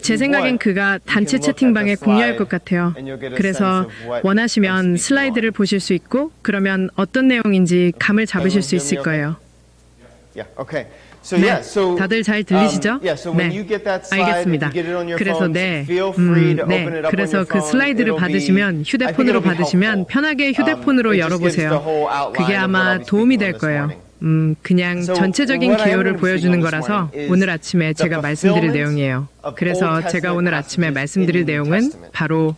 제 생각엔 그가 단체 채팅방에 공유할 것 같아요. 그래서 원하시면 슬라이드를 보실 수 있고 그러면 어떤 내용인지 감을 잡으실 수 있을 거예요. 네, 다들 잘 들리시죠? 네, 알겠습니다. 그래서 그래서 그 슬라이드를 받으시면 휴대폰으로 받으시면 편하게 휴대폰으로 열어보세요. 그게 아마 도움이 될 거예요. 그냥 전체적인 기호를 보여주는 거라서 오늘 아침에 제가 말씀드릴 내용이에요. 그래서 제가 오늘 아침에 말씀드릴 내용은 바로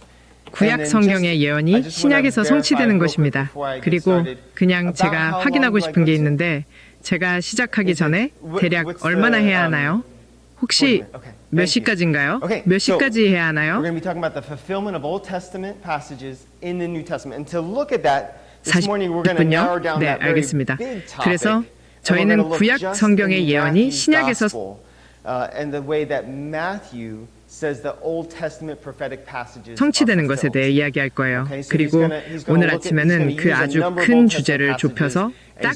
구약 성경의 예언이 신약에서 성취되는 것입니다. 그리고 그냥 제가 확인하고 싶은 게 있는데 제가 시작하기 전에 대략 얼마나 해야 하나요? 혹시 몇 시까지인가요? 몇 시까지 해야 하나요? 40분요? 네, 알겠습니다. 그래서 저희는 구약 성경의 예언이 신약에서 성취되는 것에 대해 이야기할 거예요. 그리고 오늘 아침에는 그 아주 큰 주제를 좁혀서 딱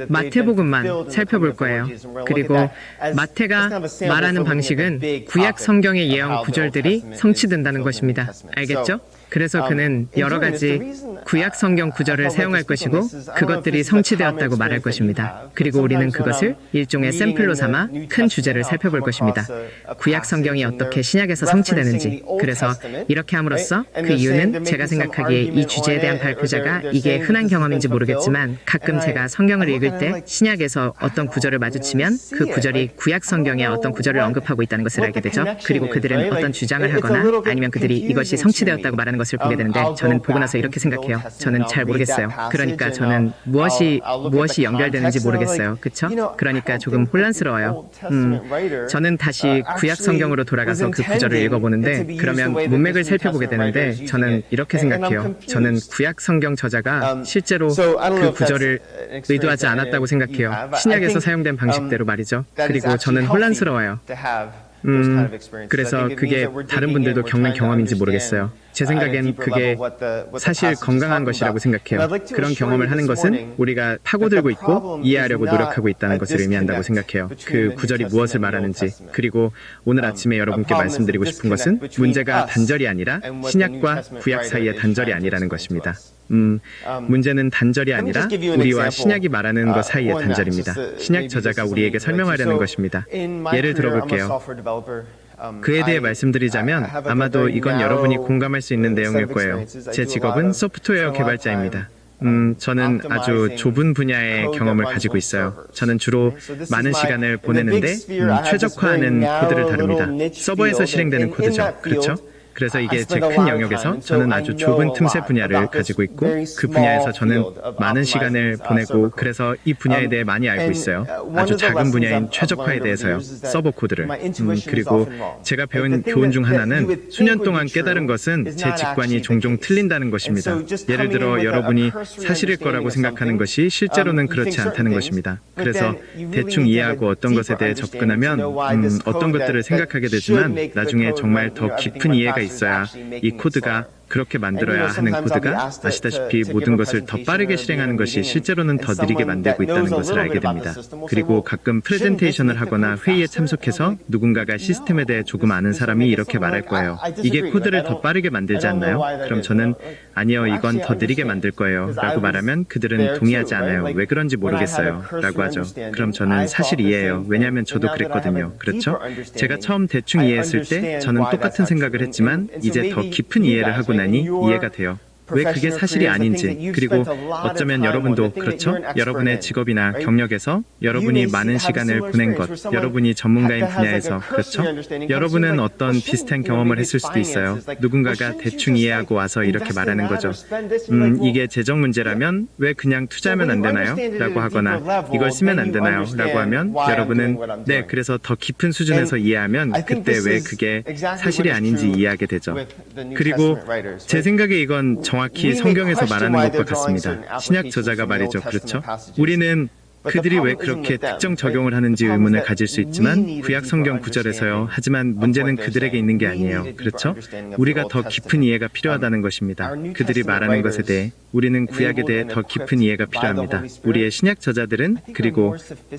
마태복음만 살펴볼 거예요. 그리고 마태가 말하는 방식은 구약 성경의 예언 구절들이 성취된다는 것입니다. 알겠죠? 그래서 그는 여러 가지 구약 성경 구절을 사용할 것이고 그것들이 성취되었다고 말할 것입니다. 그리고 우리는 그것을 일종의 샘플로 삼아 큰 주제를 살펴볼 것입니다. 구약 성경이 어떻게 신약에서 성취되는지. 그래서 이렇게 함으로써 그 이유는 제가 생각하기에 이 주제에 대한 발표자가 이게 흔한 경험인지 모르겠지만 가끔 제가 성경을 읽을 때 신약에서 어떤 구절을 마주치면 그 구절이 구약 성경의 어떤 구절을 언급하고 있다는 것을 알게 되죠. 그리고 그들은 어떤 주장을 하거나 아니면 그들이 이것이 성취되었다고 말하는 것을 보게 되는데 저는 보고 나서 이렇게 생각해요. 저는 잘 모르겠어요. 그러니까 저는 무엇이 연결되는지 모르겠어요. 그쵸? 그러니까 조금 혼란스러워요. 저는 다시 구약 성경으로 돌아가서 그 구절을 읽어보는데 그러면 문맥을 살펴보게 되는데 저는 이렇게 생각해요. 저는 구약 성경 저자가 실제로 그 구절을 의도하지 않았다고 생각해요. 신약에서 사용된 방식대로 말이죠. 그리고 저는 혼란스러워요. 그래서 그게 다른 분들도 겪는 경험인지 모르겠어요. 제 생각엔 그게 사실 건강한 것이라고 생각해요. 그런 경험을 하는 것은 우리가 파고들고 있고 이해하려고 노력하고 있다는 것을 의미한다고 생각해요. 그 구절이 무엇을 말하는지. 그리고 오늘 아침에 여러분께 말씀드리고 싶은 것은 문제가 단절이 아니라 신약과 구약 사이의 단절이 아니라는 것입니다. 문제는 단절이 아니라 우리와 신약이 말하는 것 사이의 단절입니다. 신약 저자가 우리에게 설명하려는 것입니다. 예를 들어볼게요. 그에 대해 말씀드리자면 아마도 이건 여러분이 공감할 수 있는 내용일 거예요. 제 직업은 소프트웨어 개발자입니다. 저는 아주 좁은 분야의 경험을 가지고 있어요. 저는 주로 많은 시간을 보내는데 최적화하는 코드를 다룹니다. 서버에서 실행되는 코드죠. 그렇죠? 그래서 이게 제 큰 영역에서 저는 아주 좁은 틈새 분야를 가지고 있고 그 분야에서 저는 많은 시간을 보내고 그래서 이 분야에 대해 많이 알고 있어요. 아주 작은 분야인 최적화에 대해서요. 서버 코드를. 그리고 제가 배운 교훈 중 하나는 수년 동안 깨달은 것은 제 직관이 종종 틀린다는 것입니다. 예를 들어 여러분이 사실일 거라고 생각하는 것이 실제로는 그렇지 않다는 것입니다. 그래서 대충 이해하고 어떤 것에 대해 접근하면 어떤 것들을 생각하게 되지만 나중에 정말 더 깊은 이해가 있어야 이 코드가 그렇게 만들어야 하는 코드가 아시다시피 모든 것을 더 빠르게 실행하는 것이 실제로는 더 느리게 만들고 있다는 것을 알게 됩니다. 그리고 가끔 프레젠테이션을 하거나 회의에 참석해서 누군가가 시스템에 대해 조금 아는 사람이 이렇게 말할 거예요. 이게 코드를 더 빠르게 만들지 않나요? 그럼 저는 아니요, 이건 더 느리게 만들 거예요 라고 말하면 그들은 동의하지 않아요. 왜 그런지 모르겠어요 라고 하죠. 그럼 저는 사실 이해해요. 왜냐하면 저도 그랬거든요. 그렇죠? 제가 처음 대충 이해했을 때 저는 똑같은 생각을 했지만 이제 더 깊은 이해를 하고 나니 이해가 돼요. 왜 그게 사실이 아닌지. 그리고 어쩌면 여러분도 그렇죠? 여러분의 직업이나 경력에서 여러분이 많은 시간을 보낸 것, 여러분이 전문가인 분야에서 그렇죠? 여러분은 어떤 비슷한 경험을 했을 수도 있어요. 누군가가 대충 이해하고 와서 이렇게 말하는 거죠. 이게 재정 문제라면 왜 그냥 투자하면 안 되나요? 라고 하거나 이걸 쓰면 안 되나요? 라고 하면 여러분은 네, 그래서 더 깊은 수준에서 이해하면 그때 왜 그게 사실이 아닌지 이해하게 되죠. 그리고 제 생각에 이건 정확히 성경에서 말하는 것과 같습니다. 신약 저자가 말이죠. 그렇죠? 우리는 그들이 왜 그렇게 특정 적용을 하는지 의문을 가질 수 있지만 구약 성경 구절에서요. 하지만 문제는 그들에게 있는 게 아니에요. 그렇죠? 우리가 더 깊은 이해가 필요하다는 것입니다. 그들이 말하는 것에 대해 우리는 구약에 대해 더 깊은 이해가 필요합니다. 우리의 신약 저자들은 그리고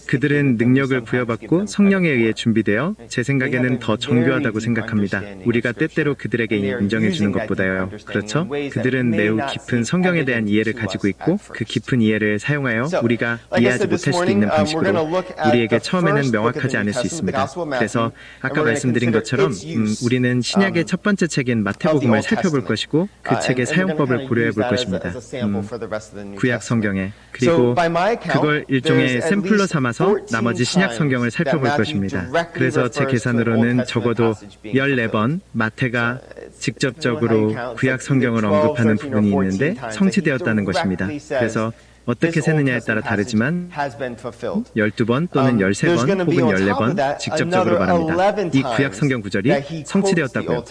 그들은 능력을 부여받고 성령에 의해 준비되어 제 생각에는 더 정교하다고 생각합니다. 우리가 때때로 그들에게 인정해 주는 것보다요. 그렇죠? 그들은 매우 깊은 성경에 대한 이해를 가지고 있고 그 깊은 이해를 사용하여 우리가 이해하지 못할 수도 있는 방식으로 우리에게 처음에는 명확하지 않을 수 있습니다. 그래서 아까 말씀드린 것처럼 우리는 신약의 첫 번째 책인 마태복음을 살펴볼 것이고 그 책의 사용법을 고려해 볼 것입니다. 구약 성경에 그리고 그걸 일종의 샘플로 삼아서 나머지 신약 성경을 살펴볼 것입니다. 그래서 제 계산으로는 적어도 14번 마태가 직접적으로 구약 성경을 언급하는 부분이 있는데 성취되었다는 것입니다. 그래서 어떻게 세느냐에 따라 다르지만 12번 또는 13번 혹은 14번 직접적으로 말합니다. 이 구약 성경 구절이 성취되었다고요.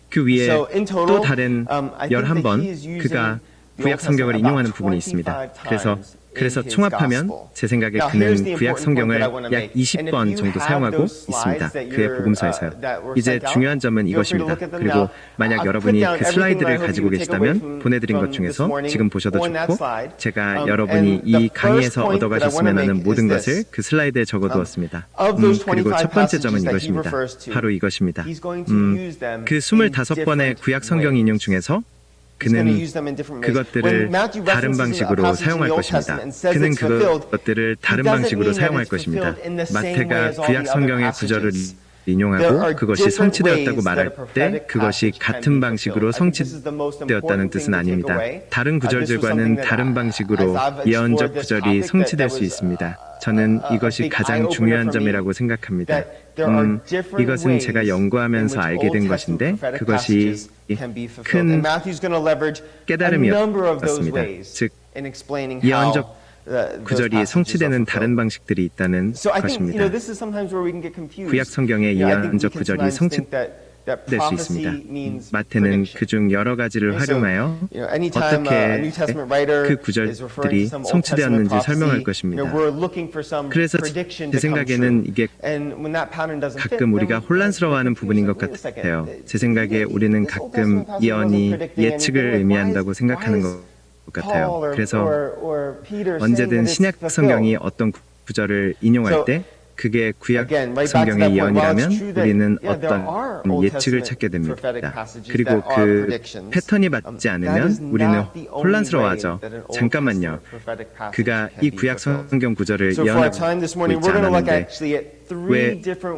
그 위에 또 다른 11번 그가 구약 성경을 인용하는 부분이 있습니다. 그래서 총합하면 제 생각에 그는 구약 성경을 약 20번 정도 사용하고 있습니다. 그의 복음서에서요. 이제 중요한 점은 이것입니다. 그리고 만약 여러분이 그 슬라이드를 가지고 계시다면 보내드린 것 중에서 지금 보셔도 좋고 제가 여러분이 이 강의에서 얻어가셨으면 하는 모든 것을 그 슬라이드에 적어두었습니다. 그리고 첫 번째 점은 이것입니다. 바로 이것입니다. 그 25번의 구약 성경 인용 중에서 그는 그것들을 다른 방식으로 사용할 것입니다. 그는 그것들을 다른 방식으로 사용할 것입니다. 마태가 구약 성경의 구절을 인용하고 그것이 성취되었다고 말할 때 그것이 같은 방식으로 성취되었다는 뜻은 아닙니다. 다른 구절들과는 다른 방식으로 예언적 구절이 성취될 수 있습니다. 저는 이것이 가장 중요한 점이라고 생각합니다. 이것은 제가 연구하면서 알게 된 것인데 그것이 큰 깨달음이었습니다. 즉, 예언적 구절이 성취되는 다른 방식들이 있다는 것입니다. 구약 성경의 예언적 구절이 성취될 수 있습니다. 마태는 그중 여러 가지를 활용하여 어떻게 그 구절들이 성취되었는지 설명할 것입니다. 그래서 제 생각에는 이게 가끔 우리가 혼란스러워하는 부분인 것 같아요. 제 생각에 우리는 가끔 예언이 예측을 의미한다고 생각하는 것 같아요. 그래서 언제든 신약 성경이 어떤 구절을 인용할 때 그게 구약 성경의 예언이라면 우리는 어떤 예측을 찾게 됩니다. 그리고 그 패턴이 맞지 않으면 우리는 혼란스러워하죠. 잠깐만요. 그가 이 구약 성경 구절을 예언하고 있지 않았는데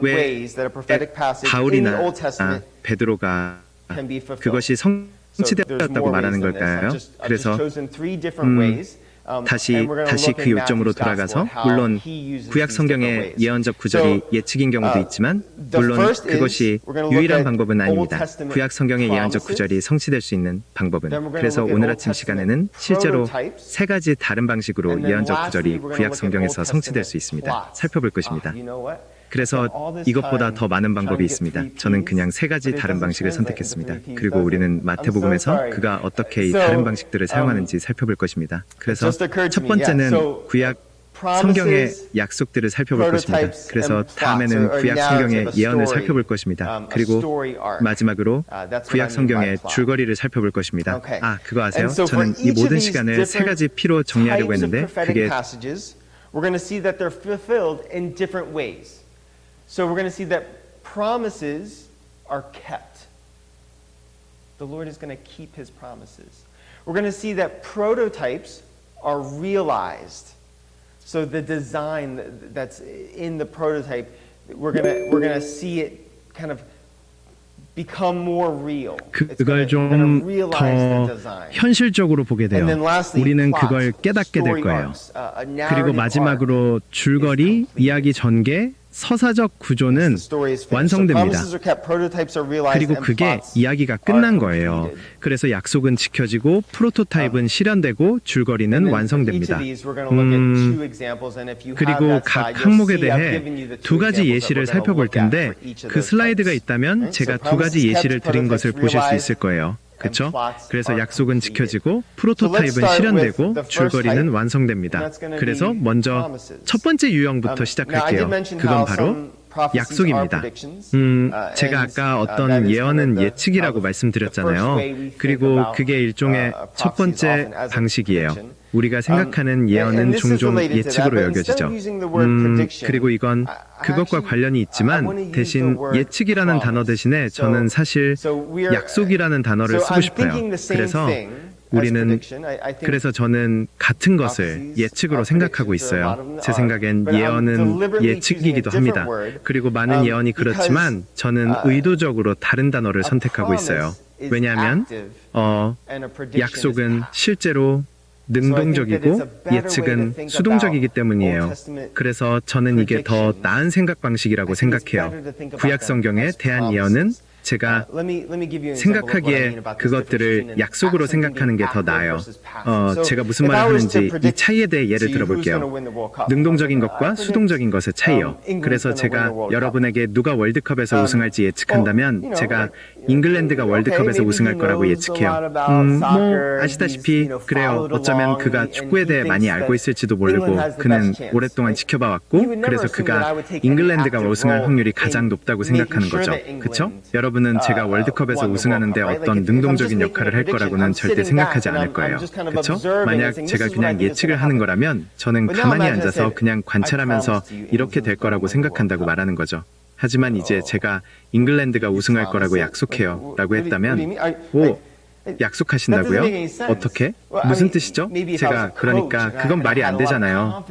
왜 바울이나 베드로가 그것이 성취되었다고 말하는 걸까요? 그래서 다시 그 요점으로 돌아가서 물론 구약 성경의 예언적 구절이 예측인 경우도 있지만 물론 그것이 유일한 방법은 아닙니다. 구약 성경의 예언적 구절이 성취될 수 있는 방법은 그래서 오늘 아침 시간에는 실제로 세 가지 다른 방식으로 예언적 구절이 구약 성경에서 성취될 수 있습니다. 살펴볼 것입니다. 그래서 이것보다 더 많은 방법이 있습니다. 저는 그냥 세 가지 다른 방식을 선택했습니다. 그리고 우리는 마태복음에서 그가 어떻게 이 다른 방식들을 사용하는지 살펴볼 것입니다. 그래서 첫 번째는 구약 성경의 약속들을 살펴볼 것입니다. 그래서 다음에는 구약 성경의 예언을 살펴볼 것입니다. 그리고 마지막으로 구약 성경의 줄거리를 살펴볼 것입니다. 그거 아세요? 저는 이 모든 시간을 세 가지 P로 정리하려고 했는데 그게 So we're going to see that promises are kept. The Lord is going to keep his promises. We're going to see that prototypes are realized. So the design that's in the prototype, we're going to see it kind of become more real. 그걸 좀 더 현실적으로 보게 돼요. 우리는 그걸 깨닫게 될 거예요. 그리고 마지막으로 줄거리, 이야기 전개, 서사적 구조는 완성됩니다. 그리고 그게 이야기가 끝난 거예요. 그래서 약속은 지켜지고 프로토타입은 실현되고 줄거리는 완성됩니다. 그리고 각 항목에 대해 두 가지 예시를 살펴볼 텐데 그 슬라이드가 있다면 제가 두 가지 예시를 드린 것을 보실 수 있을 거예요. 그쵸? 그래서 약속은 지켜지고 프로토타입은 실현되고 줄거리는 완성됩니다. 그래서 먼저 첫 번째 유형부터 시작할게요. 그건 바로 약속입니다. 제가 아까 어떤 예언은 예측이라고 말씀드렸잖아요. 그리고 그게 일종의 첫 번째 방식이에요. 우리가 생각하는 예언은 종종 예측으로 여겨지죠. 그리고 이건 그것과 관련이 있지만 대신 예측이라는 단어 대신에 저는 사실 약속이라는 단어를 쓰고 싶어요. 그래서 저는 같은 것을 예측으로 생각하고 있어요. 제 생각엔 예언은 예측이기도 합니다. 그리고 많은 예언이 그렇지만 저는 의도적으로 다른 단어를 선택하고 있어요. 왜냐하면 약속은 실제로 능동적이고 예측은 수동적이기 때문이에요. 그래서 저는 이게 더 나은 생각 방식이라고 생각해요. 구약 성경에 대한 예언은 제가 생각하기에 그것들을 약속으로 생각하는 게 더 나아요. 제가 무슨 말을 하는지 이 차이에 대해 예를 들어볼게요. 능동적인 것과 수동적인 것의 차이요. 그래서 제가 여러분에게 누가 월드컵에서 우승할지 예측한다면 제가 잉글랜드가 월드컵에서 우승할 거라고 예측해요. 아시다시피 그래요. 어쩌면 그가 축구에 대해 많이 알고 있을지도 모르고 그는 오랫동안 지켜봐 왔고 그래서 그가 잉글랜드가 우승할 확률이 가장 높다고 생각하는 거죠. 그쵸? 여러분은 제가 월드컵에서 우승하는데 어떤 능동적인 역할을 할 거라고는 절대 생각하지 않을 거예요. 그쵸? 만약 제가 그냥 예측을 하는 거라면 저는 가만히 앉아서 그냥 관찰하면서 이렇게 될 거라고 생각한다고 말하는 거죠. 하지만 이제 제가 잉글랜드가 우승할 거라고 약속해요 라고 했다면 약속하신다고요? 어떻게? 무슨 뜻이죠? 그러니까 그건 말이 안 되잖아요.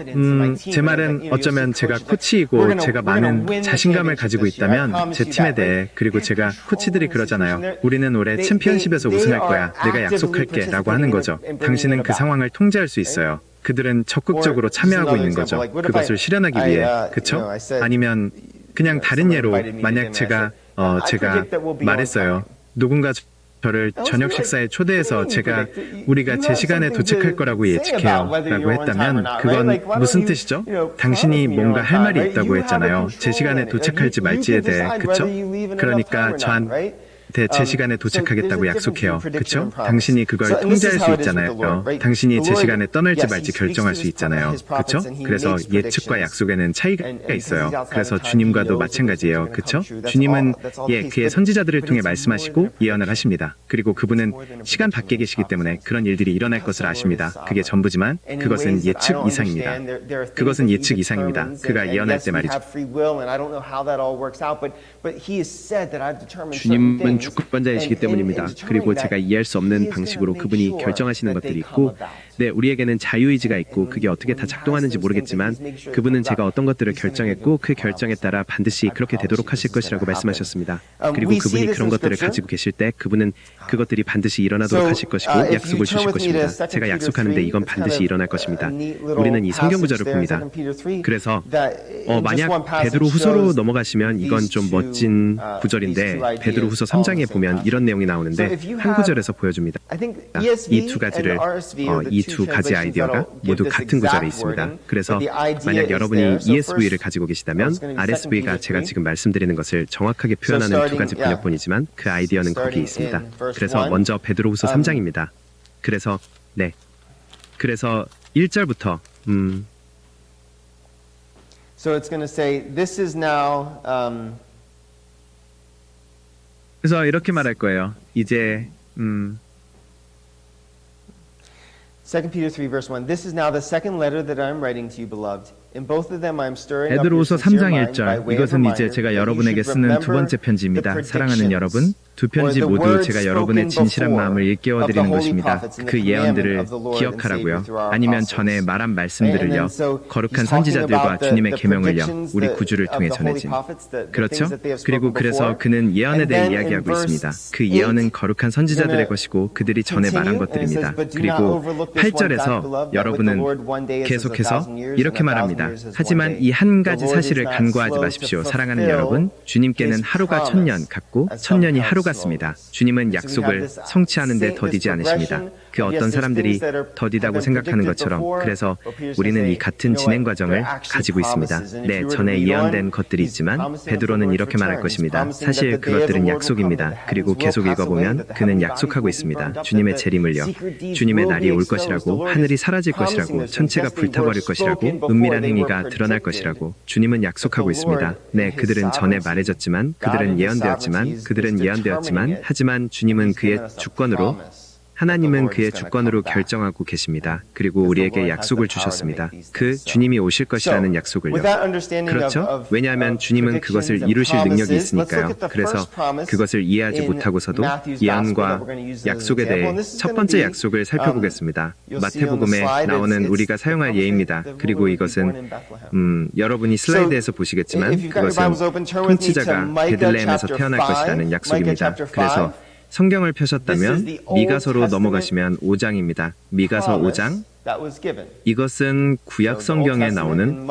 제 말은 어쩌면 제가 코치이고 제가 많은 자신감을 가지고 있다면 제 팀에 대해 그리고 제가 코치들이 그러잖아요. 우리는 올해 챔피언십에서 우승할 거야. 내가 약속할게 라고 하는 거죠. 당신은 그 상황을 통제할 수 있어요. 그들은 적극적으로 참여하고 있는 거죠. 그것을 실현하기 위해. 그쵸? 아니면 그냥 다른 예로 만약 제가 말했어요. 누군가 저를 저녁 식사에 초대해서 우리가 제 시간에 도착할 거라고 예측해요 라고 했다면 그건 무슨 뜻이죠? 당신이 뭔가 할 말이 있다고 했잖아요. 제 시간에 도착할지 말지에 대해. 그쵸? 그러니까 저한테 제 시간에 도착하겠다고 약속해요. 그쵸? 당신이 그걸 통제할 수 있잖아요. 당신이 제 시간에 떠날지 말지 결정할 수 있잖아요. 그쵸? 그래서 예측과 약속에는 차이가 있어요. 그래서 주님과도 마찬가지예요. 그쵸? 주님은 그의 선지자들을 통해 말씀하시고 예언을 하십니다. 그리고 그분은 시간 밖에 계시기 때문에 그런 일들이 일어날 것을 아십니다. 그게 전부지만 그것은 예측 이상입니다. 그것은 예측 이상입니다. 그가 예언할 때 말이죠. 주님은 주권자이시기 때문입니다. 그리고 제가 이해할 수 없는 방식으로 그분이 결정하시는 것들이 있고 우리에게는 자유의지가 있고 그게 어떻게 다 작동하는지 모르겠지만 그분은 제가 어떤 것들을 결정했고 그 결정에 따라 반드시 그렇게 되도록 하실 것이라고 말씀하셨습니다. 그리고 그분이 그런 것들을 가지고 계실 때 그분은 그것들이 반드시 일어나도록 하실 것이고 약속을 주실 것입니다. 제가 약속하는데 이건 반드시 일어날 것입니다. 우리는 이 성경 구절을 봅니다. 그래서 만약 베드로 후서로 넘어가시면 이건 좀 멋진 구절인데 베드로 후서 3장에 보면 이런 내용이 나오는데 한 구절에서 보여줍니다. 이 두 가지를 이 두 가지 아이디어가 모두 같은 구절에 있습니다. 그래서 만약 여러분이 ESV를 가지고 계시다면 RSV가 제가 지금 말씀드리는 것을 정확하게 표현하는 두 가지 번역본이지만 그 아이디어는 거기에 있습니다. 그래서 먼저 베드로후서 3장입니다. 그래서 1절부터 So it's going to say, this is now, 그래서 이렇게 말할 거예요. 이제 2 Peter 3 verse 1. This is now the second letter that I am writing to you, beloved. In both of them I am stirring up your 베드로후서 sincere 3장 mind by 1절. way of 이것은 이제 reminder 제가 that you 여러분에게 should 쓰는 두 remember 번째 편지입니다. the 사랑하는 여러분, 두 편지 or the 모두 words 제가 여러분의 spoken 진실한 before 마음을 일깨워 of the 드리는 holy 것입니다. prophets and the 그 예언들을 commandment of the Lord and 기억하라고요. Savior through our 아니면 apostles. 전에 말한 And 말씀들을요. so 거룩한 he's talking 선지자들과 about 주님의 the 계명을요. predictions 우리 that- 구주를 of 통해 the holy 전해진. prophets, the 그렇죠? things that they have 그리고 spoken 그래서 before. 그는 예언에 And 대해 then in 이야기하고 verse 있습니다. 그 예언은 8, 거룩한 선지자들의 것이고 그들이 전에 말한 것들입니다. 그리고 8절에서 여러분은 계속해서 이렇게 말합니다. 하지만 이 한 가지 사실을 간과하지 마십시오. 사랑하는 여러분, 주님께는 하루가 1000년 같고 1000년이 하루 같습니다. 주님은 약속을 성취하는 데 더디지 않으십니다. 그 어떤 사람들이 더디다고 생각하는 것처럼 그래서 우리는 이 같은 진행 과정을 가지고 있습니다. 네, 전에 예언된 것들이 있지만 베드로는 이렇게 말할 것입니다. 사실 그것들은 약속입니다. 그리고 계속 읽어보면 그는 약속하고 있습니다. 주님의 재림을요. 주님의 날이 올 것이라고, 하늘이 사라질 것이라고, 천체가 불타버릴 것이라고, 은밀한 행위가 드러날 것이라고 주님은 약속하고 있습니다. 네, 그들은 전에 말해졌지만, 그들은 예언되었지만, 하지만 주님은 그의 주권으로, 하나님은 그의 주권으로 결정하고 계십니다. 그리고 우리에게 약속을 주셨습니다. 그 주님이 오실 것이라는 약속을요. 그렇죠? 왜냐하면 주님은 그것을 이루실 능력이 있으니까요. 그래서 그것을 이해하지 못하고서도 예언과 약속에 대해 첫 번째 약속을 살펴보겠습니다. 마태복음에 나오는 우리가 사용할 예입니다. 그리고 이것은 여러분이 슬라이드에서 보시겠지만 그것은 통치자가 베들레헴에서 태어날 것이라는 약속입니다. 그래서 성경을 펴셨다면 미가서로 넘어가시면 5장입니다. 미가서 5장. 이것은 구약 성경에 나오는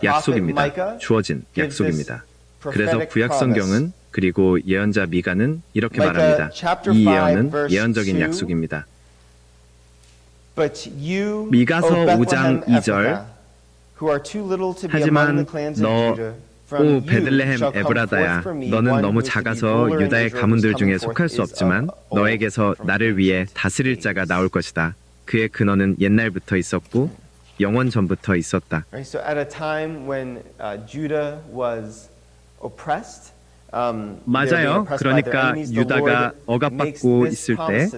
약속입니다. 주어진 약속입니다. 그래서 구약 성경은 그리고 예언자 미가는 이렇게 말합니다. 이 예언은 예언적인 약속입니다. 미가서 5장 2절. 하지만 오 베들레헴 에브라다야, 너는 너무 작아서 유다의 가문들 중에 속할 수 없지만 너에게서 나를 위해 다스릴 자가 나올 것이다. 그의 근원은 옛날부터 있었고 영원 전부터 있었다. So at a time when Judah was oppressed, 맞아요. 그러니까 유다가 억압받고 있을 때,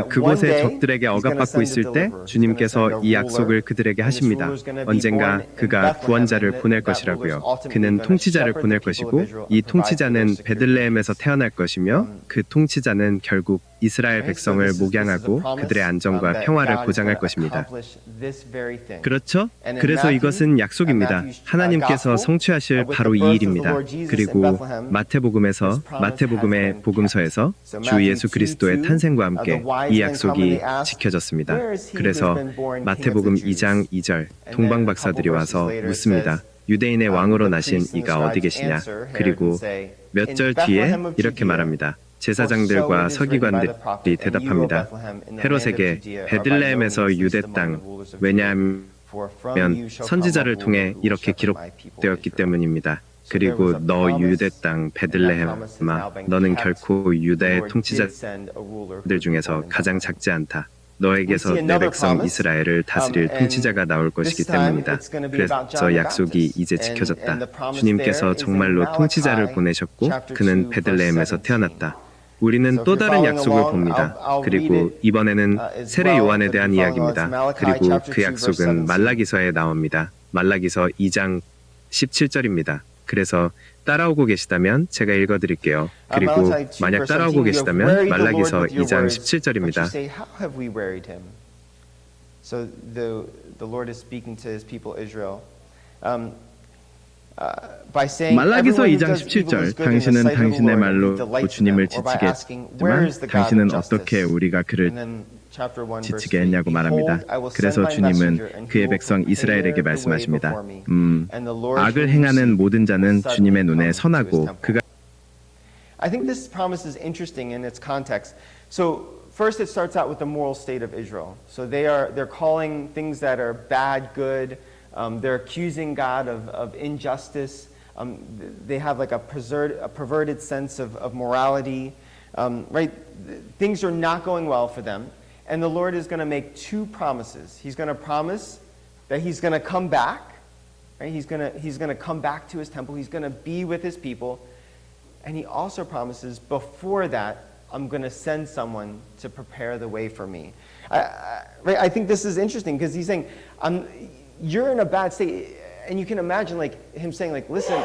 그곳의 적들에게 억압받고 있을 때 주님께서 이 약속을 그들에게 하십니다. 언젠가 그가 구원자를 보낼 것이라고요. 그는 통치자를 보낼 것이고 이 통치자는 베들레헴에서 태어날 것이며 그 통치자는 결국 이스라엘 백성을 목양하고 그들의 안정과 평화를 보장할 것입니다. 그렇죠? 그래서 이것은 약속입니다. 하나님께서 성취하실 바로 이 일입니다. 그리고 마태복음의 복음서에서 주 예수 그리스도의 탄생과 함께 이 약속이 지켜졌습니다. 그래서 마태복음 2장 2절 동방 박사들이 와서 묻습니다. 유대인의 왕으로 나신 이가 어디 계시냐? 그리고 몇 절 뒤에 이렇게 말합니다. 제사장들과 서기관들이 대답합니다. 헤롯에게 베들레헴에서 유대 땅, 왜냐하면 선지자를 통해 이렇게 기록되었기 때문입니다. 그리고 너 유대 땅 베들레헴아, 너는 결코 유다의 통치자들 중에서 가장 작지 않다. 너에게서 내 백성 이스라엘을 다스릴 통치자가 나올 것이기 때문이다. 그래서 약속이 이제 지켜졌다. 주님께서 정말로 통치자를 보내셨고 그는 베들레헴에서 태어났다. 우리는 또 다른 약속을 봅니다. 그리고 이번에는 세례 요한에 대한 이야기입니다. 그리고 그 약속은 말라기서에 나옵니다. 말라기서 2장 17절입니다. 그래서 따라오고 계시다면 제가 읽어드릴게요. 그리고 만약 따라오고 계시다면 말라기서 2장 17절입니다. So the Lord is speaking to his people Israel. 말라기서 2장 17절, 당신은 당신의 말로 주님을 지치게 했지만 당신은 어떻게 우리가 그를 지치게 했냐고 말합니다. 그래서 주님은 그의 백성 이스라엘에게 말씀하십니다. 악을 행하는 모든 자는 주님의 눈에 선하고 그가 I think this promise is interesting in its context. So first it starts out with the moral state of Israel. So they're calling things that are bad good. They're accusing God of injustice. They have like a perverted sense of morality. Right? Things are not going well for them. And the Lord is going to make two promises. He's going to promise that he's going to come back. Right? He's going to come back to his temple. He's going to be with his people. And he also promises before that, I'm going to send someone to prepare the way for me. I think this is interesting because he's saying, you're in a bad state. And you can imagine like him saying, like, listen,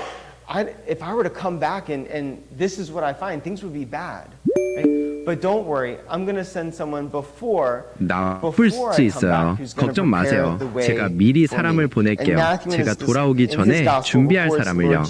if I were to come back and this is what I find, things would be bad. Right? But don't worry, I'm going to send someone before 나쁠 수 있어요. 걱정 마세요. 제가 미리 사람을 보낼게요. 제가 돌아오기 전에 준비할 사람을요.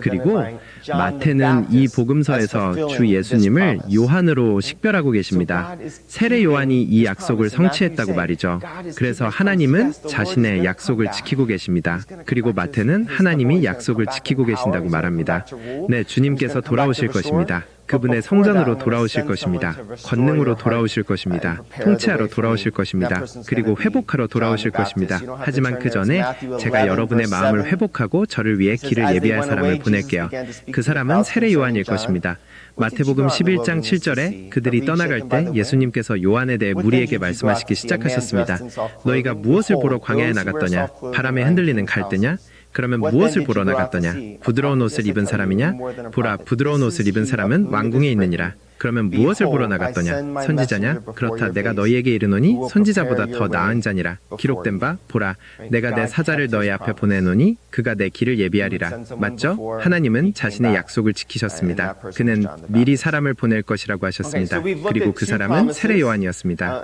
그리고 마태는 이 복음서에서 주 예수님을 요한으로 식별하고 계십니다. 세례 요한이 이 약속을 성취했다고 말이죠. 그래서 하나님은 자신의 약속을 지키고 계십니다. 그리고 마태는 하나님이 약속을 지키고 계신다고 말합니다. 네, 주님께서 돌아오실 것입니다. 그분의 성전으로 돌아오실 것입니다. 권능으로 돌아오실 것입니다. 통치하러 돌아오실 것입니다. 그리고 회복하러 돌아오실 것입니다. 하지만 그 전에 제가 여러분의 마음을 회복하고 저를 위해 길을 예비할 사람을 보낼게요. 그 사람은 세례 요한일 것입니다. 마태복음 11장 7절에 그들이 떠나갈 때 예수님께서 요한에 대해 무리에게 말씀하시기 시작하셨습니다. 너희가 무엇을 보러 광야에 나갔더냐? 바람에 흔들리는 갈대냐? 그러면 무엇을 보러 나갔더냐? 부드러운 옷을 입은 사람이냐? 보라, 부드러운 옷을 입은 사람은 왕궁에 있느니라. 그러면 무엇을 보러 나갔더냐? 선지자냐? 그렇다 내가 너희에게 이르노니 선지자보다 더 나은 자니라. 기록된 바 보라, 내가 내 사자를 너희 앞에 보내노니 그가 내 길을 예비하리라. 맞죠? 하나님은 자신의 약속을 지키셨습니다. 그는 미리 사람을 보낼 것이라고 하셨습니다. 그리고 그 사람은 세례 요한이었습니다.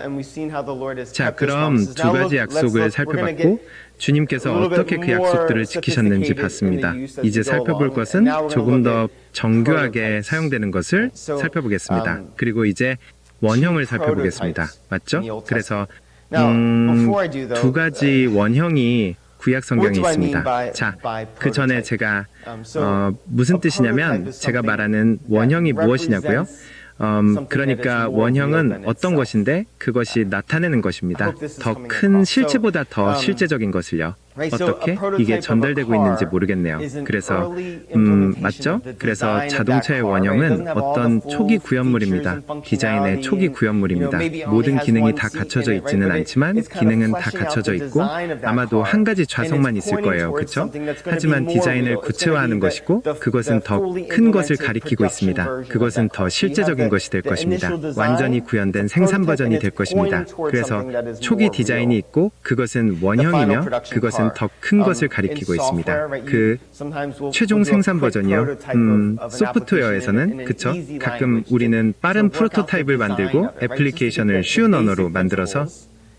자, 그럼 두 가지 약속을 살펴봤고 주님께서 어떻게 그 약속들을 지키셨는지 봤습니다. 이제 살펴볼 것은 조금 더 정교하게 사용되는 것을 살펴보겠습니다. 그리고 이제 원형을 살펴보겠습니다. 맞죠? 그래서 두 가지 원형이 구약 성경에 있습니다. 자, 그 전에 제가 무슨 뜻이냐면 제가 말하는 원형이 무엇이냐고요? 그러니까 원형은 어떤 것인데 그것이 나타내는 것입니다. 더 큰 실체보다 더 실제적인 것을요. 어떻게? 이게 전달되고 있는지 모르겠네요. 그래서 맞죠? 그래서 자동차의 원형은 어떤 초기 구현물입니다. 디자인의 초기 구현물입니다. 모든 기능이 다 갖춰져 있지는 않지만 기능은 다 갖춰져 있고 아마도 한 가지 좌석만 있을 거예요. 그렇죠? 하지만 디자인을 구체화하는 것이고 그것은 더 큰 것을 가리키고 있습니다. 그것은 더 실제적인 것이 될 것입니다. 완전히 구현된 생산 버전이 될 것입니다. 그래서 초기 디자인이 있고 그것은 원형이며 그것은 더 큰 것을 가리키고 있습니다. 그 최종 생산 버전이요. 소프트웨어에서는 그쵸? 가끔 우리는 빠른 프로토타입을 만들고 애플리케이션을 쉬운 언어로 만들어서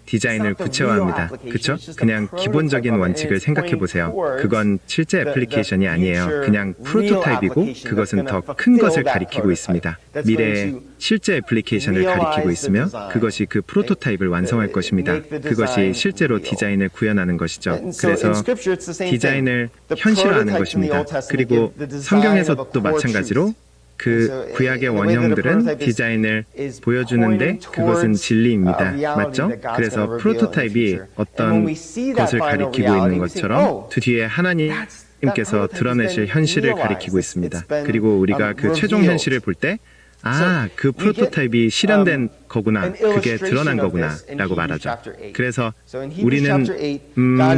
디자인을 구체화합니다. 그쵸? 그냥 기본적인 원칙을 생각해 보세요. 그건 실제 애플리케이션이 아니에요. 그냥 프로토타입이고 그것은 더 큰 것을 가리키고 있습니다. 미래의 실제 애플리케이션을 가리키고 있으며 그것이 그 프로토타입을 완성할 것입니다. 그것이 실제로 디자인을 구현하는 것이죠. 그래서 디자인을 현실화하는 것입니다. 그리고 성경에서도 마찬가지로 그 구약의 원형들은 디자인을 보여주는데 그것은 진리입니다. 맞죠? 그래서 프로토타입이 어떤 것을 가리키고 있는 것처럼 뒤에 하나님께서 드러내실 현실을 가리키고 있습니다. 그리고 우리가 그 최종 현실을 볼 때 그 프로토타입이 실현된 거구나, 그게 드러난 거구나 라고 말하죠. 그래서 우리는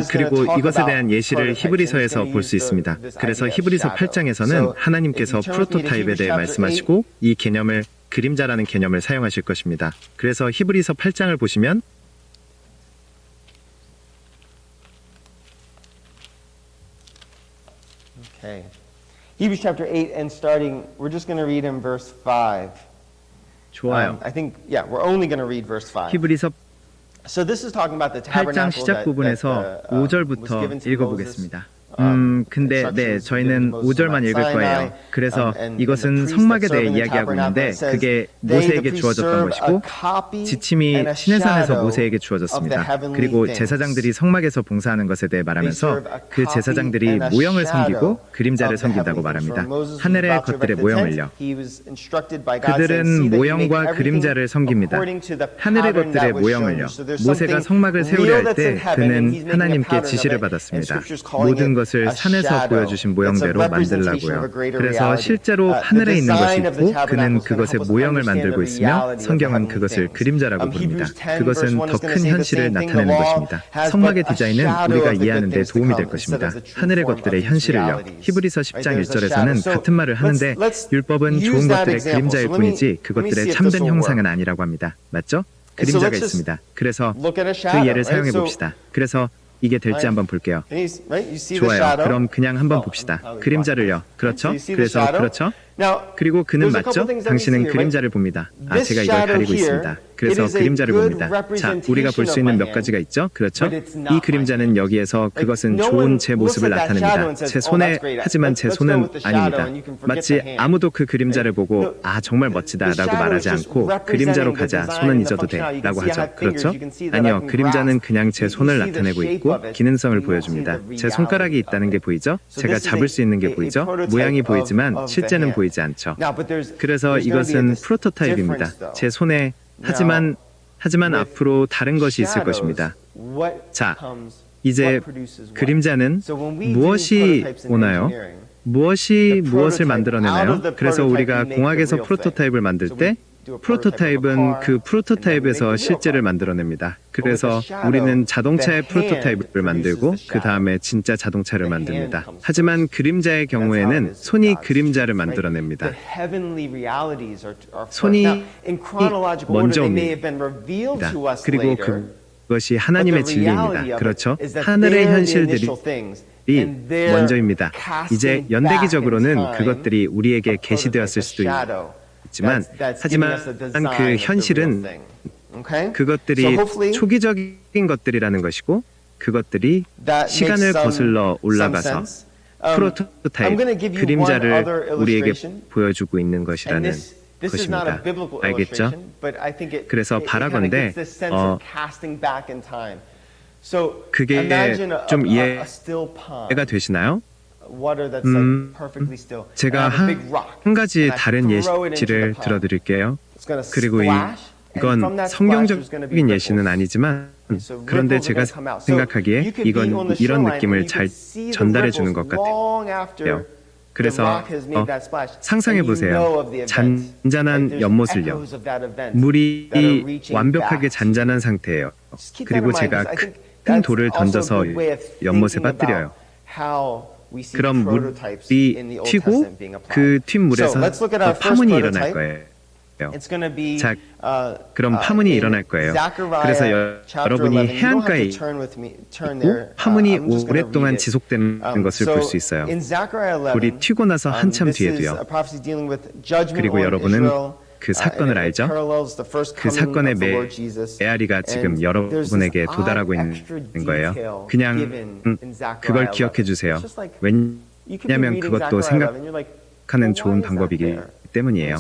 그리고 이것에 대한 예시를 히브리서에서 볼 수 있습니다. 그래서 히브리서 8장에서는 하나님께서 프로토타입에 대해 말씀하시고 이 개념을 그림자라는 개념을 사용하실 것입니다. 그래서 히브리서 8장을 보시면 Hebrews chapter 8 and starting, we're just going to read in verse 5. 좋아요. I think, we're only going to read verse 5. 히브리서 So this is talking about the 8장 tabernacle 시작 부분에서 that, was 5절부터 given to 읽어보겠습니다. Moses. 근데 저희는 5절만 읽을 거예요. 그래서 이것은 성막에 대해 이야기하고 있는데 그게 모세에게 주어졌던 것이고 지침이 시내산에서 모세에게 주어졌습니다. 그리고 제사장들이 성막에서 봉사하는 것에 대해 말하면서 그 제사장들이 모형을 섬기고 그림자를 섬긴다고 말합니다. 하늘의 것들의 모형을요. 그들은 모형과 그림자를 섬깁니다. 하늘의 것들의 모형을요. 모세가 성막을 세우려 할 때 그는 하나님께 지시를 받았습니다. 모든 것을 산에서 보여주신 모형대로 만들라고요. 그래서 실제로 하늘에 있는 것이 있고 그는 그것의 모형을 만들고 있으며 성경은 그것을 그림자라고 부릅니다. 그것은 더 큰 현실을 나타내는 것입니다. 성막의 디자인은 우리가 이해하는 데 도움이 될 것입니다. 하늘의 것들의 현실을요. 히브리서 10장 1절에서는 같은 말을 하는데 율법은 좋은 것들의 그림자일 뿐이지 그것들의 참된 형상은 아니라고 합니다. 맞죠? 그림자가 있습니다. 그래서 그 예를 사용해 봅시다. 그래서 이게 될지 한번 볼게요. 좋아요. 그럼 그냥 한번 봅시다. 그림자를요. 그렇죠? 그래서 그렇죠? 그리고 그는 맞죠? 당신은 그림자를 봅니다. 제가 이걸 가리고 있습니다. 그래서 그림자를 봅니다. 자, 우리가 볼 수 있는 몇 가지가 있죠? 그렇죠? 이 그림자는 여기에서 그것은 좋은 제 모습을 나타냅니다. 제 손에, 하지만 제 손은 아닙니다. 마치 아무도 그 그림자를 보고 정말 멋지다 라고 말하지 않고 그림자로 가자, 손은 잊어도 돼 라고 하죠. 그렇죠? 아니요, 그림자는 그냥 제 손을 나타내고 있고 기능성을 보여줍니다. 제 손가락이 있다는 게 보이죠? 제가 잡을 수 있는 게 보이죠? 모양이 보이지만 실제는 보이지 보이지 않죠. Now, but there's 그래서 there's gonna be a 이것은 프로토타입입니다. difference, though. 제 손에 하지만 with 앞으로 다른 것이 있을 shadows, 것입니다. what 자, comes, 이제 what produces what? 그림자는 So when we do 무엇이 prototypes in 오나요? engineering, 무엇이 the 무엇을 prototype, out 만들어내나요? of the 그래서 prototype, 우리가 we make the 공학에서 real 프로토타입을 만들 So 때 we do a prototype of a 프로토타입은 car, 그 and then we make 프로토타입에서 the real 실제를 car. 만들어냅니다. But 그래서 with the shadow, 우리는 the 자동차의 hand 프로토타입을 produces 만들고 the 그 다음에 진짜 자동차를 The hand 만듭니다. comes 하지만 first. 그림자의 That's how 경우에는 it is with 손이 God. 그림자를 Right? 만들어냅니다. The heavenly realities are first. 손이 Now, in chronological order, 먼저 they may have been revealed to us 그리고 later. 그것이 But 하나님의 the reality 진리입니다. of it 그렇죠? is that 하늘의 they're the 현실들이 initial things, and they're 먼저입니다. 이제 casting 연대기적으로는 back in time 그것들이 우리에게 a 계시되었을 prototype, 수도 a shadow 있지만 that's 하지만 giving us a design 그 of the real 현실은 thing. Okay? 그것들이 So hopefully 초기적인 것들이라는 것이고 그것들이 that 시간을 makes 거슬러 올라가서 some sense. I'm 프로토타입 gonna give you one 그림자를 other 우리에게 illustration. 보여주고 있는 And 것이라는 this is not a 것입니다. biblical 알겠죠? illustration, but I think it, 그래서 it kind of 바라건대 gets this sense of casting back in time. So 그게 imagine 좀 a still pond, 이해가 되시나요? water that's like perfectly still. 제가 And I have a big rock, 한 가지 and I 다른 throw it into the 예시를 pond. 들어드릴게요. It's gonna 그리고 splash, and from 이건 that splash there's gonna be 성경적인 ripples. 예시는 아니지만 So 그런데 ripples are 제가 gonna come out. So 생각하기에 you could be on the 이건 이런 shoreline and 느낌을 you 잘 could see the 전달해 주는 ripples 것 같아요. long after the 그래서 rock has made that splash. 상상해 And you know 보세요. of the event. 잔잔한 There's 연못을요. echoes of that event 물이 that are reaching 완벽하게 back. 잔잔한 상태예요. Just keep that 그리고 in mind, 제가 because I think 큰 that's 돌을 also a 던져서 good way of 연못에 thinking 빠뜨려요. about how we see 그럼 prototypes 물이 in the Old 튀고 Testament being applied. 그 튄 물에서 So let's look at our first 파문이 일어날 prototype. 거예요. It's going to be 자, 그럼 파문이 in 일어날 거예요. Zechariah 그래서 chapter 여러분이 11. You don't have 해안가에 to turn 있고 there. 파문이 I'm just gonna 오랫동안 read it. 지속되는 것을 볼 수 So 있어요. in Zechariah 11, 불이 튀고 나서 한참 this is 뒤에도요. a prophecy dealing with judgment 그리고 on 여러분은 Israel. 그 사건을 and it 알죠? parallels the first 그 coming 사건의 of the Lord Jesus. 메아리가 지금 And 여러분에게 there's this 도달하고 odd 있는 extra 거예요. detail 그냥 given in Zechariah 그걸 11. 기억해 주세요. It's just like you could be 왜냐하면 reading 그것도 Zechariah 11, you're like, 생각하는 well, why 좋은 is that 방법이기 there? 때문이에요.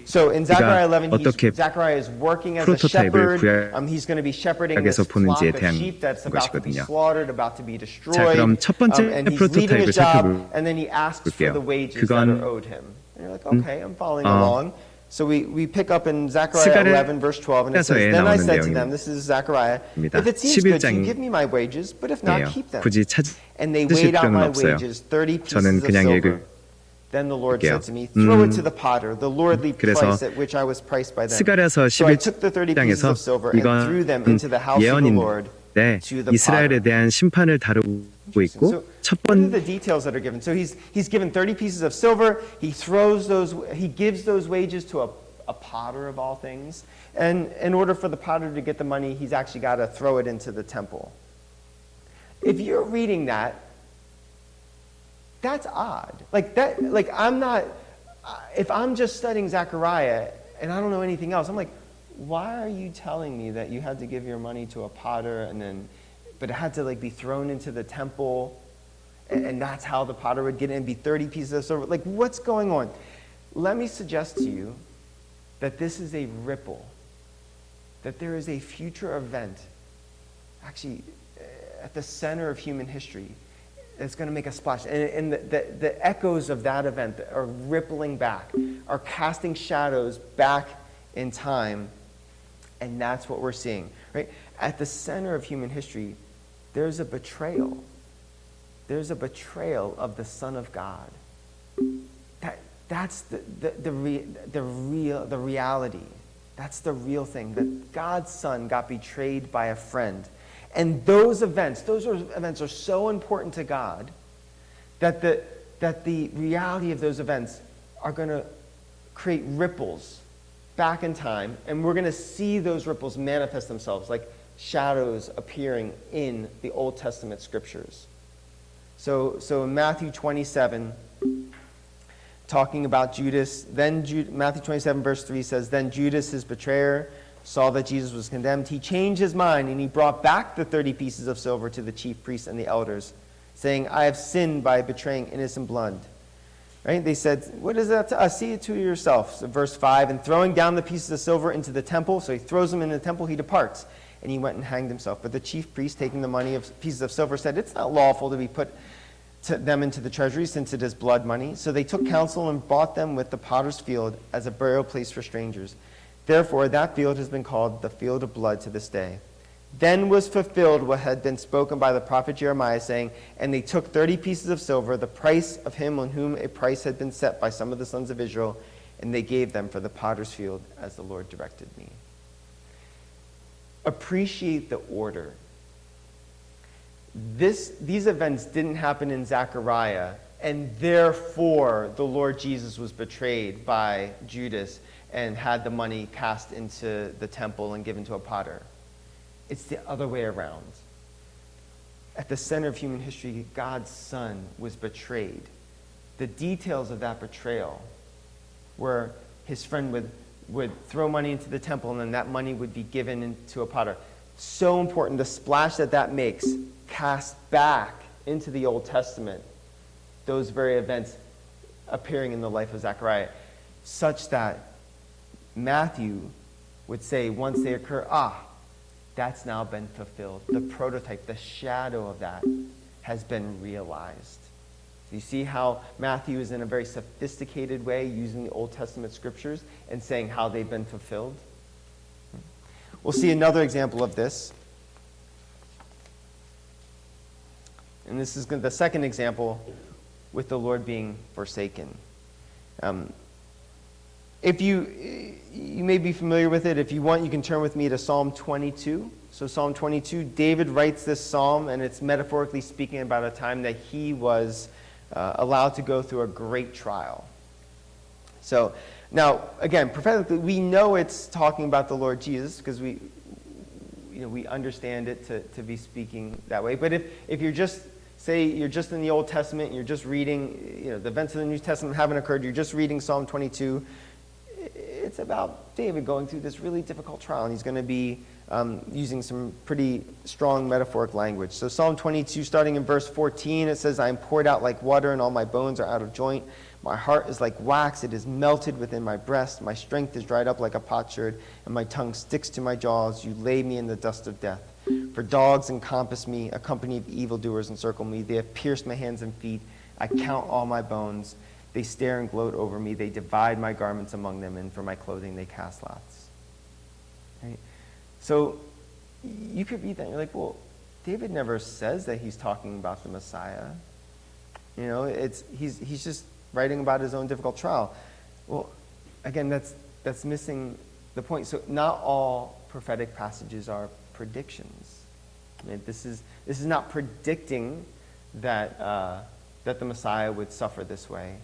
So in Zechariah 11, 어떻게 Zechariah is working as a 프로토타입을 shepherd. He's going to be shepherding this 구약에서 flock 보는지에 of 대한 sheep that's about to be 것이거든요. slaughtered, about to be destroyed. 자, 그럼 첫 번째 And he's leaving 프로토타입을 his job, 살펴볼게요. and then he asks for the wages that 그건 are owed him. And you're like, okay, I'm following along. So we pick up in Zechariah 11, verse 12, and it says, 스가랴서에 Then I 나오는 said to them, 내용입니다. this is Zechariah, 입니다. if it seems good to you, 11장이에요. give me my wages, but if not, keep them. 굳이 And they 찾으실 weighed out 필요는 my 없어요. wages, 30 pieces 저는 of 그냥 silver. Then the Lord said to me, throw it to the potter, the lordly 그래서 price at which I was priced by them. 스가랴서 So I took the 30 pieces11장에서 of silver and threw them into the house of the Lord. 예언인데 to the 이스라엘에 potter. 대한 심판을 다루고 있고 So 첫 what are 번 the details that are given? So he's given 30 pieces of silver. He gives those wages to a potter of all things. And in order for the potter to get the money, he's actually got to throw it into the temple. If you're reading that, that's odd. If I'm just studying Zechariah and I don't know anything else, I'm like, why are you telling me that you had to give your money to a potter but it had to be thrown into the temple, and that's how the potter would get in, be 30 pieces of silver? Like, what's going on? Let me suggest to you that this is a ripple, that there is a future event, actually at the center of human history, that's going to make a splash. And the echoes of that event are rippling back, are casting shadows back in time. And that's what we're seeing, right? At the center of human history, there's a betrayal. There's a betrayal of the Son of God. That's the reality. That's the real thing, that God's Son got betrayed by a friend. And those events are so important to God that the reality of those events are going to create ripples back in time, and we're going to see those ripples manifest themselves like shadows appearing in the Old Testament scriptures. So in Matthew 27, talking about Judas, Matthew 27 verse 3 says, Then Judas, his betrayer, saw that Jesus was condemned. He changed his mind, and he brought back the 30 pieces of silver to the chief priests and the elders, saying, I have sinned by betraying innocent blood. Right? They said, what is that to us? See it to yourself. So verse 5, and throwing down the pieces of silver into the temple, so he throws them in the temple, he departs. And he went and hanged himself. But the chief priest, taking the money of pieces of silver, said, It's not lawful to them into the treasury, since it is blood money. So they took counsel and bought them with the potter's field as a burial place for strangers. Therefore, that field has been called the field of blood to this day. Then was fulfilled what had been spoken by the prophet Jeremiah, saying, and they took 30 pieces of silver, the price of him on whom a price had been set by some of the sons of Israel, and they gave them for the potter's field as the Lord directed me. Appreciate the order. These events didn't happen in Zechariah, and therefore the Lord Jesus was betrayed by Judas and had the money cast into the temple and given to a potter. It's the other way around. At the center of human history, God's Son was betrayed. The details of that betrayal were his friend would throw money into the temple, and then that money would be given into a potter. So important. The splash that makes cast back into the Old Testament those very events appearing in the life of Zechariah, such that Matthew would say, once they occur, that's now been fulfilled. The prototype, the shadow of that has been realized. You see how Matthew is in a very sophisticated way using the Old Testament scriptures and saying how they've been fulfilled? We'll see another example of this. And this is the second example with the Lord being forsaken. If you may be familiar with it. If you want, you can turn with me to Psalm 22. So Psalm 22, David writes this psalm, and it's metaphorically speaking about a time that he was allowed to go through a great trial. So now, again, prophetically, we know it's talking about the Lord Jesus because we understand it to be speaking that way. But if you're just, say you're just in the Old Testament, you're just reading, the events of the New Testament haven't occurred, you're just reading Psalm 22, it's about David going through this really difficult trial, and he's going to be using some pretty strong metaphoric language. So Psalm 22, starting in verse 14, it says, I am poured out like water, and all my bones are out of joint. My heart is like wax, it is melted within my breast. My strength is dried up like a potsherd, and my tongue sticks to my jaws. You lay me in the dust of death. For dogs encompass me, a company of evildoers encircle me. They have pierced my hands and feet. I count all my bones. They stare and gloat over me. They divide my garments among them, and for my clothing they cast lots. Right? So you could read that and you're like, well, David never says that he's talking about the Messiah. He's just writing about his own difficult trial. Well, again, that's missing the point. So not all prophetic passages are predictions. This is not predicting that the Messiah would suffer this way.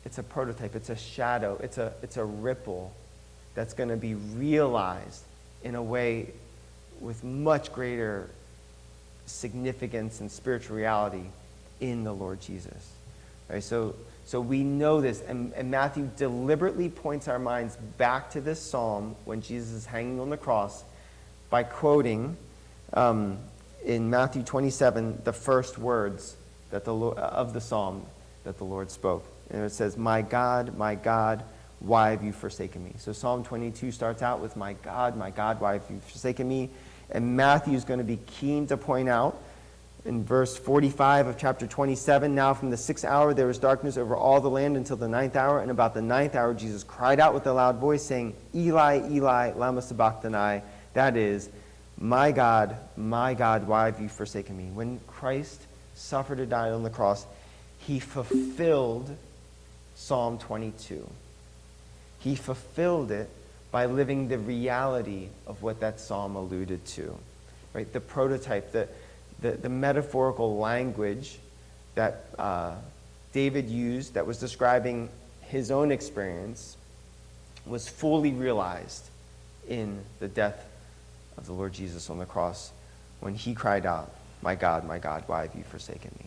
It's a prototype. It's a shadow. It's a ripple that's going to be realized in a way with much greater significance and spiritual reality in the Lord Jesus. Right? So we know this, and Matthew deliberately points our minds back to this psalm when Jesus is hanging on the cross by quoting in Matthew 27 the first words of the psalm that the Lord spoke. And it says, my God, why have you forsaken me? So Psalm 22 starts out with, my God, why have you forsaken me? And Matthew is going to be keen to point out in verse 45 of chapter 27, now from the 6th hour there was darkness over all the land until the 9th hour. And about the 9th hour Jesus cried out with a loud voice, saying, Eli, Eli, lama sabachthani. That is, my God, why have you forsaken me? When Christ suffered and died on the cross, he fulfilled Psalm 22. He fulfilled it by living the reality of what that psalm alluded to. Right? The prototype, the metaphorical language that David used that was describing his own experience was fully realized in the death of the Lord Jesus on the cross when he cried out, my God, why have you forsaken me?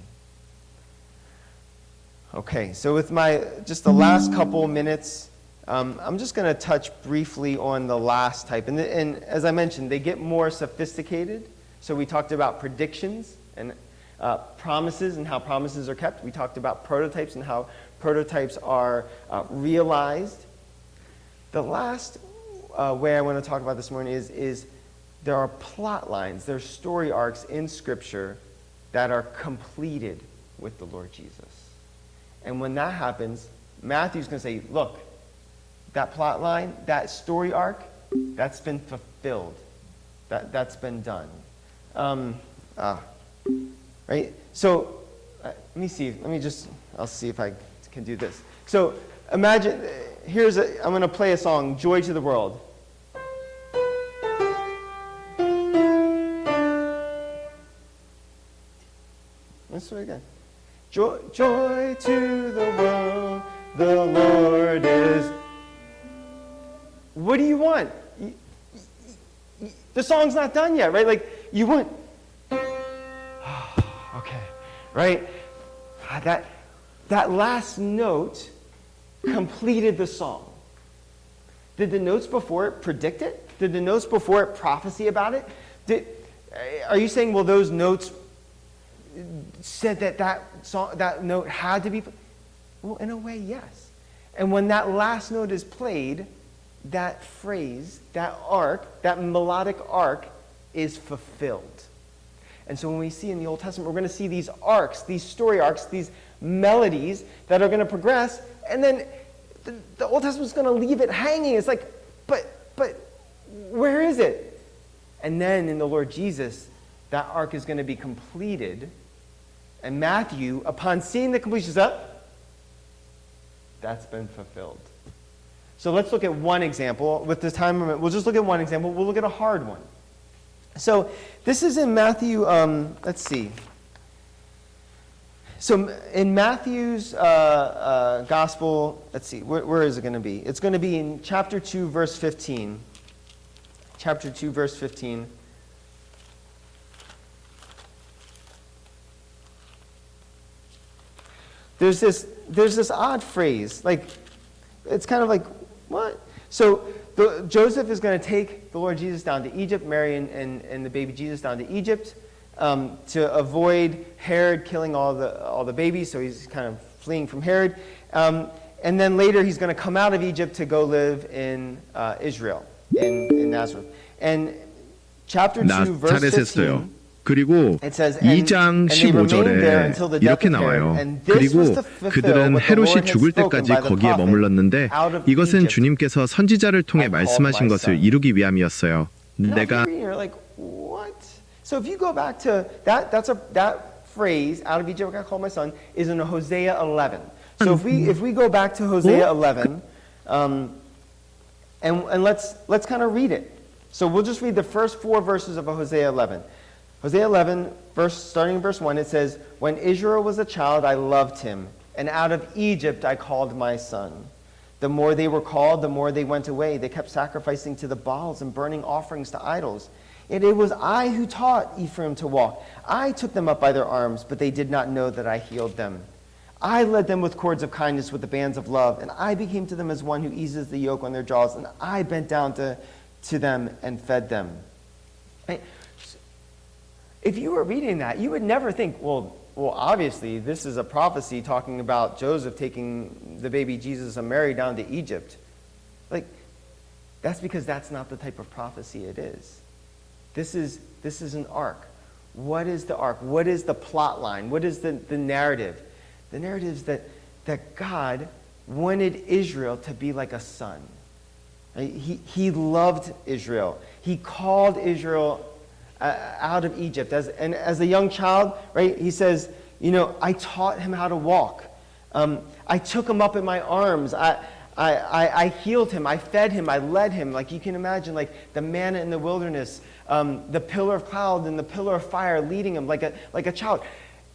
Okay, so with just the last couple minutes, I'm just going to touch briefly on the last type. And as I mentioned, they get more sophisticated. So we talked about predictions and promises and how promises are kept. We talked about prototypes and how prototypes are realized. The last way I want to talk about this morning is there are plot lines, there are story arcs in Scripture that are completed with the Lord Jesus. And when that happens, Matthew's going to say, look, that plot line, that story arc, that's been fulfilled. That's been done. Right? So, let me see. I'll see if I can do this. So, imagine, I'm going to play a song, Joy to the World. Let's do it again. Joy to the world, the Lord is. What do you want? The song's not done yet, right? Like, you want. Okay, right? That last note completed the song. Did the notes before it predict it? Did the notes before it prophecy about it? Are you saying, well, those notes said that note had to be? Well, in a way, yes. And when that last note is played, that phrase, that arc, that melodic arc is fulfilled. And so when we see in the Old Testament, we're going to see these arcs, these story arcs, these melodies that are going to progress, and then the Old Testament is going to leave it hanging. It's like, but where is it? And then in the Lord Jesus, that arc is going to be completed. And Matthew, upon seeing the completion, says, that's been fulfilled. So let's look at one example. With this time, we'll just look at one example. We'll look at a hard one. So this is in Matthew, let's see. So in Matthew's gospel, let's see, where is it going to be? It's going to be in chapter 2, verse 15. Chapter 2, verse 15. There's this odd phrase, like, it's kind of like, what? So Joseph is going to take the Lord Jesus down to Egypt, Mary and the baby Jesus down to Egypt to avoid Herod killing all the babies, so he's kind of fleeing from Herod. And then later he's going to come out of Egypt to go live in Israel, in Nazareth. And chapter 2, verse 15, 그리고 it says, 2장 and they remained there 15절에 until the death 이렇게 of Herod, 나와요. and this was 그리고 to fulfill 그들은 what the 헤롯이 Lord had 죽을 spoken 때까지 by the 거기에 prophet, 머물렀는데 out of 이것은 Egypt 주님께서 선지자를 통해 I called 말씀하신 my 것을 son. 이루기 위함이었어요. Now, if 내가 you're reading, you're like, what? So if you go back to that phrase, out of Egypt I called my son, is in Hosea 11. So if we go back to Hosea 11, and let's kind of read it. So we'll just read the first 4 verses of Hosea 11. Hosea 11, starting in verse 1, it says, "When Israel was a child, I loved him, and out of Egypt I called my son. The more they were called, the more they went away. They kept sacrificing to the Baals and burning offerings to idols. Yet it was I who taught Ephraim to walk. I took them up by their arms, but they did not know that I healed them. I led them with cords of kindness, with the bands of love, and I became to them as one who eases the yoke on their jaws, and I bent down to them and fed them." Right? If you were reading that, you would never think, well, obviously, this is a prophecy talking about Joseph taking the baby Jesus and Mary down to Egypt. Like, that's because that's not the type of prophecy it is. This is an arc. What is the arc? What is the plot line? What is the narrative? The narrative is that God wanted Israel to be like a son. Right? He loved Israel. He called Israel out of Egypt. As a young child, right, he says, I taught him how to walk. I took him up in my arms. I healed him. I fed him. I led him. Like you can imagine, like the manna in the wilderness, the pillar of cloud and the pillar of fire leading him like a child.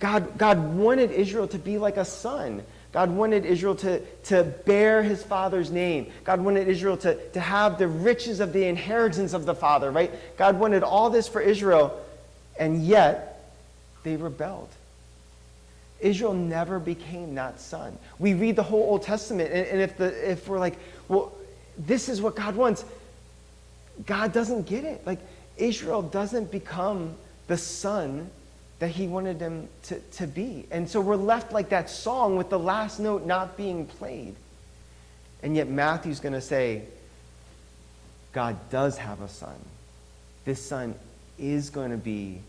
God wanted Israel to be like a son. God wanted Israel to bear his father's name. God wanted Israel to have the riches of the inheritance of the father, right? God wanted all this for Israel, and yet they rebelled. Israel never became that son. We read the whole Old Testament, and if we're like, well, this is what God wants, God doesn't get it. Like, Israel doesn't become the son that he wanted them to be. And so we're left like that song with the last note not being played. And yet Matthew's going to say, God does have a son. This son is going to be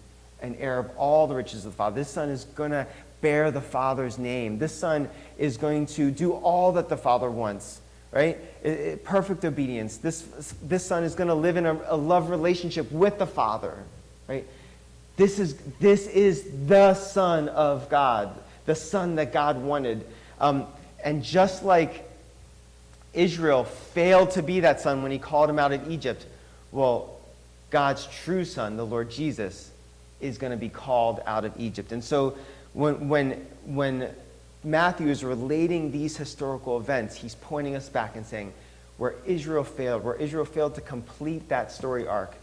an heir of all the riches of the Father. This son is going to bear the Father's name. This son is going to do all that the Father wants, right? Perfect obedience. This son is going to live in a love relationship with the Father, right? This is the Son of God, the Son that God wanted. And just like Israel failed to be that son when he called him out of Egypt, well, God's true son, the Lord Jesus, is going to be called out of Egypt. And so when Matthew is relating these historical events, he's pointing us back and saying, where Israel failed to complete that story arc,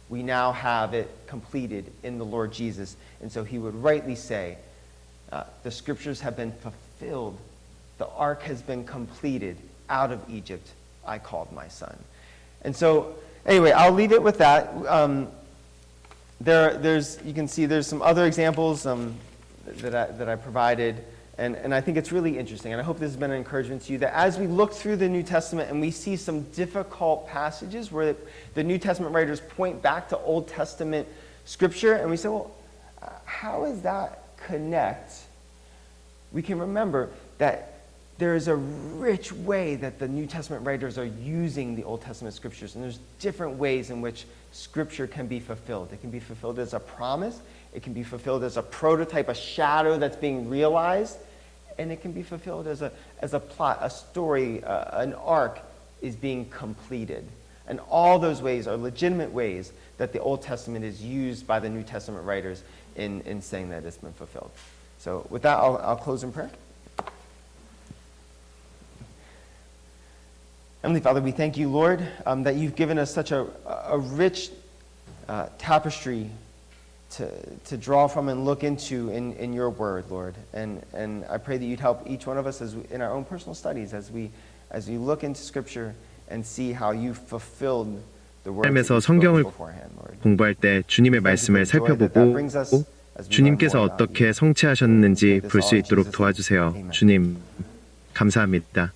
we now have it completed in the Lord Jesus. And so he would rightly say, the scriptures have been fulfilled. The ark has been completed. Out of Egypt, I called my son. And so, anyway, I'll leave it with that. You can see there's some other examples that I provided. And I think it's really interesting. And I hope this has been an encouragement to you that as we look through the New Testament and we see some difficult passages where the New Testament writers point back to Old Testament scripture, and we say, well, how does that connect? We can remember that there is a rich way that the New Testament writers are using the Old Testament scriptures, and there's different ways in which scripture can be fulfilled. It can be fulfilled as a promise, it can be fulfilled as a prototype, a shadow that's being realized, and it can be fulfilled as a plot, a story, an arc is being completed. And all those ways are legitimate ways that the Old Testament is used by the New Testament writers in saying that it's been fulfilled. So with that, I'll close in prayer. Heavenly Father, we thank you, Lord, that you've given us such a rich tapestry to draw from and look into in your word, Lord. And I pray that you'd help each one of us in our own personal studies as we look into Scripture and see how you fulfilled the words that 삶에서 you spoke 성경을 beforehand, Lord. 공부할 때 주님의 말씀을 살펴보고 주님께서 어떻게 성취하셨는지 볼 수 있도록 도와주세요. 주님, 감사합니다.